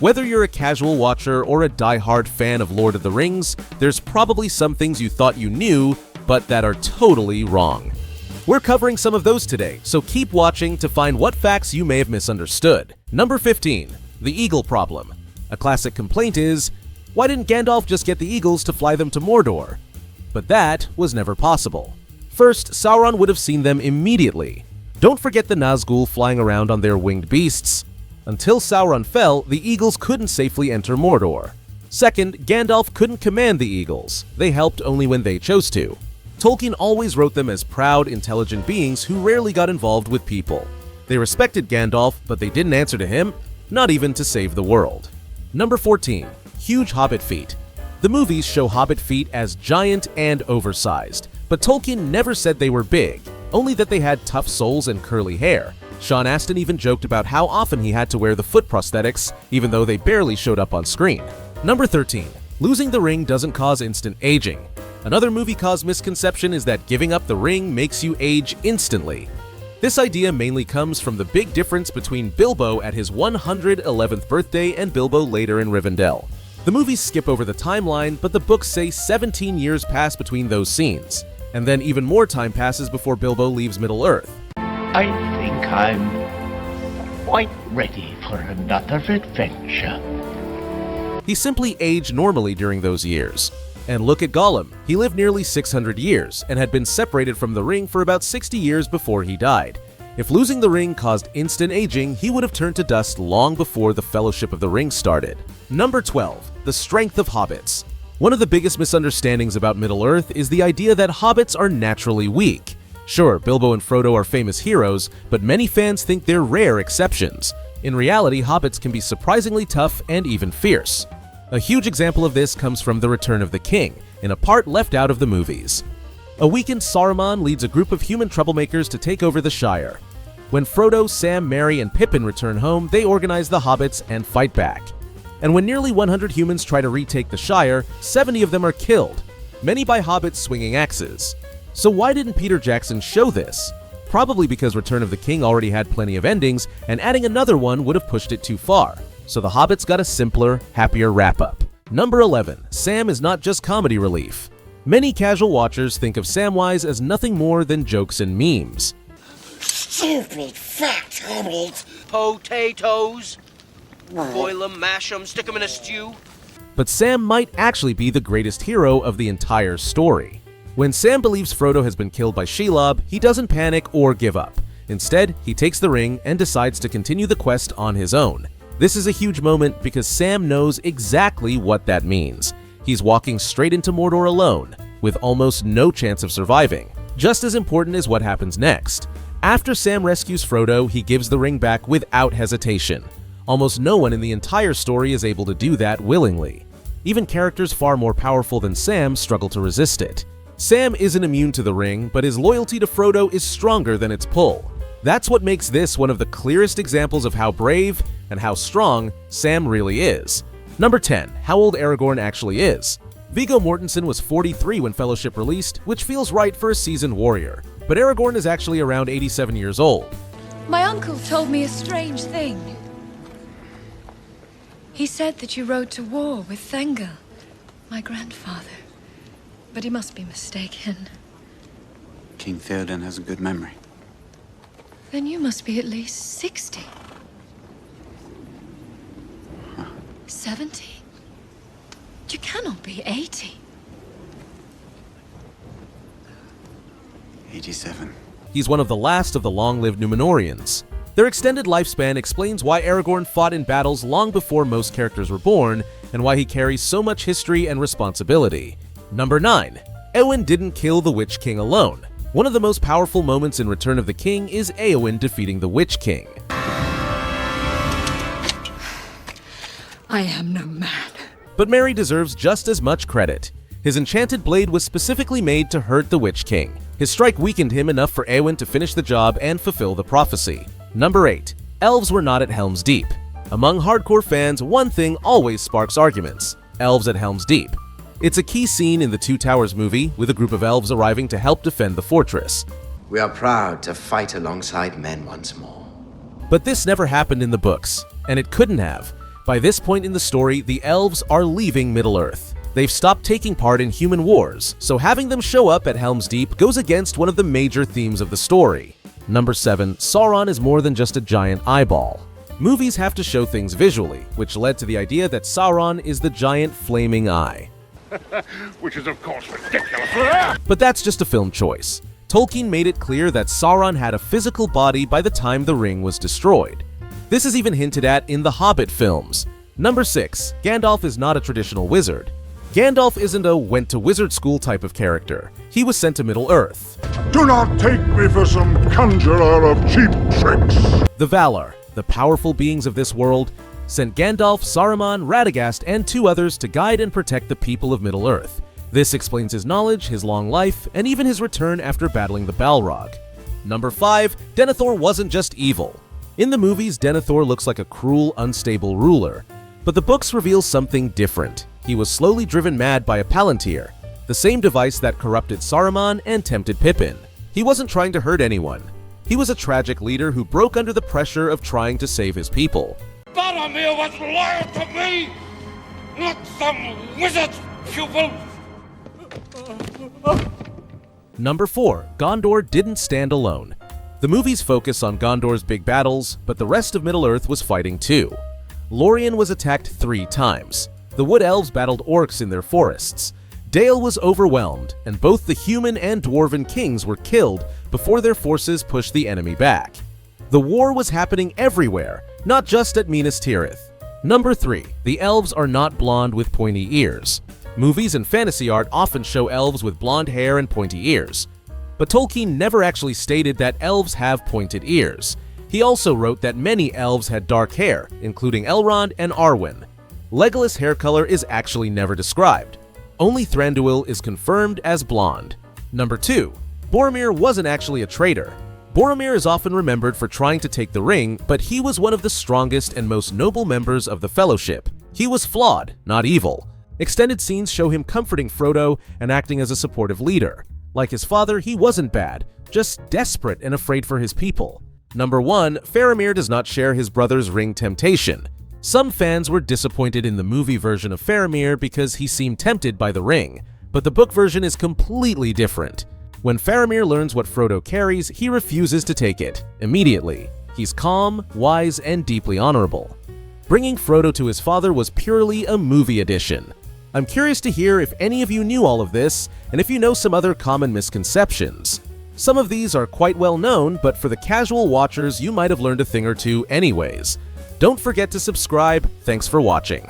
Whether you're a casual watcher or a die-hard fan of Lord of the Rings, there's probably some things you thought you knew, but that are totally wrong. We're covering some of those today, so keep watching to find what facts you may have misunderstood. Number 15. The Eagle Problem. A classic complaint is, why didn't Gandalf just get the eagles to fly them to Mordor? But that was never possible. First, Sauron would have seen them immediately. Don't forget the Nazgul flying around on their winged beasts. Until Sauron fell, the eagles couldn't safely enter Mordor. Second, Gandalf couldn't command the eagles. They helped only when they chose to. Tolkien always wrote them as proud, intelligent beings who rarely got involved with people. They respected Gandalf, but they didn't answer to him, not even to save the world. Number 14. Huge Hobbit feet. The movies show Hobbit feet as giant and oversized, but Tolkien never said they were big, only that they had tough soles and curly hair. Sean Astin even joked about how often he had to wear the foot prosthetics, even though they barely showed up on screen. Number 13. Losing the ring doesn't cause instant aging. Another movie-caused misconception is that giving up the ring makes you age instantly. This idea mainly comes from the big difference between Bilbo at his 111th birthday and Bilbo later in Rivendell. The movies skip over the timeline, but the books say 17 years pass between those scenes, and then even more time passes before Bilbo leaves Middle-earth. I think I'm quite ready for another adventure. He simply aged normally during those years. And look at Gollum. He lived nearly 600 years and had been separated from the ring for about 60 years before he died. If losing the ring caused instant aging, he would have turned to dust long before the Fellowship of the Ring started. Number 12. The strength of hobbits. One of the biggest misunderstandings about Middle-earth is the idea that hobbits are naturally weak. Sure, Bilbo and Frodo are famous heroes, but many fans think they're rare exceptions. In reality, hobbits can be surprisingly tough and even fierce. A huge example of this comes from The Return of the King, in a part left out of the movies. A weakened Saruman leads a group of human troublemakers to take over the Shire. When Frodo, Sam, Merry, and Pippin return home, they organize the hobbits and fight back. And when nearly 100 humans try to retake the Shire, 70 of them are killed, many by hobbits swinging axes. So why didn't Peter Jackson show this? Probably because Return of the King already had plenty of endings, and adding another one would have pushed it too far. So the Hobbits got a simpler, happier wrap-up. Number 11. Sam is not just comedy relief. Many casual watchers think of Samwise as nothing more than jokes and memes. Stupid fat Hobbit. Potatoes. Boil them, mash them, stick them in a stew. But Sam might actually be the greatest hero of the entire story. When Sam believes Frodo has been killed by Shelob, he doesn't panic or give up. Instead, he takes the ring and decides to continue the quest on his own. This is a huge moment because Sam knows exactly what that means. He's walking straight into Mordor alone, with almost no chance of surviving. Just as important is what happens next. After Sam rescues Frodo, he gives the ring back without hesitation. Almost no one in the entire story is able to do that willingly. Even characters far more powerful than Sam struggle to resist it. Sam isn't immune to the ring, but his loyalty to Frodo is stronger than its pull. That's what makes this one of the clearest examples of how brave and how strong Sam really is. Number 10. How old Aragorn actually is. Viggo Mortensen was 43 when Fellowship released, which feels right for a seasoned warrior. But Aragorn is actually around 87 years old. My uncle told me a strange thing. He said that you rode to war with Thengel, my grandfather. But he must be mistaken. King Theoden has a good memory. Then you must be at least 60. 70? You cannot be 80. 87. He's one of the last of the long-lived Númenóreans. Their extended lifespan explains why Aragorn fought in battles long before most characters were born, and why he carries so much history and responsibility. Number 9. Éowyn didn't kill the Witch King alone. One of the most powerful moments in Return of the King is Éowyn defeating the Witch King. I am no man. But Merry deserves just as much credit. His enchanted blade was specifically made to hurt the Witch King. His strike weakened him enough for Éowyn to finish the job and fulfill the prophecy. Number 8. Elves were not at Helm's Deep. Among hardcore fans, one thing always sparks arguments: elves at Helm's Deep. It's a key scene in the Two Towers movie, with a group of elves arriving to help defend the fortress. We are proud to fight alongside men once more. But this never happened in the books, and it couldn't have. By this point in the story, the elves are leaving Middle-earth. They've stopped taking part in human wars, so having them show up at Helm's Deep goes against one of the major themes of the story. Number 7. Sauron is more than just a giant eyeball. Movies have to show things visually, which led to the idea that Sauron is the giant flaming eye. Which is, of course, ridiculous. But that's just a film choice. Tolkien made it clear that Sauron had a physical body by the time the ring was destroyed. This is even hinted at in the Hobbit films. Number 6. Gandalf is not a traditional wizard. Gandalf isn't a went-to-wizard school type of character. He was sent to Middle-earth. Do not take me for some conjurer of cheap tricks. The Valar, the powerful beings of this world, sent Gandalf, Saruman, Radagast, and 2 others to guide and protect the people of Middle-earth. This explains his knowledge, his long life, and even his return after battling the Balrog. Number 5. Denethor wasn't just evil. In the movies, Denethor looks like a cruel, unstable ruler. But the books reveal something different. He was slowly driven mad by a Palantir, the same device that corrupted Saruman and tempted Pippin. He wasn't trying to hurt anyone. He was a tragic leader who broke under the pressure of trying to save his people. Boromir was loyal to me, not some wizard's pupil. Number 4. Gondor didn't stand alone. The movies focus on Gondor's big battles, but the rest of Middle-earth was fighting too. Lorien was attacked 3 times. The Wood Elves battled orcs in their forests. Dale was overwhelmed, and both the human and dwarven kings were killed before their forces pushed the enemy back. The war was happening everywhere, not just at Minas Tirith. Number 3. The elves are not blonde with pointy ears. Movies and fantasy art often show elves with blonde hair and pointy ears. But Tolkien never actually stated that elves have pointed ears. He also wrote that many elves had dark hair, including Elrond and Arwen. Legolas' hair color is actually never described. Only Thranduil is confirmed as blonde. Number 2. Boromir wasn't actually a traitor. Boromir is often remembered for trying to take the ring, but he was one of the strongest and most noble members of the Fellowship. He was flawed, not evil. Extended scenes show him comforting Frodo and acting as a supportive leader. Like his father, he wasn't bad, just desperate and afraid for his people. Number 1. Faramir does not share his brother's ring temptation. Some fans were disappointed in the movie version of Faramir because he seemed tempted by the ring, but the book version is completely different. When Faramir learns what Frodo carries, he refuses to take it, immediately. He's calm, wise, and deeply honorable. Bringing Frodo to his father was purely a movie addition. I'm curious to hear if any of you knew all of this, and if you know some other common misconceptions. Some of these are quite well known, but for the casual watchers, you might have learned a thing or two anyways. Don't forget to subscribe. Thanks for watching.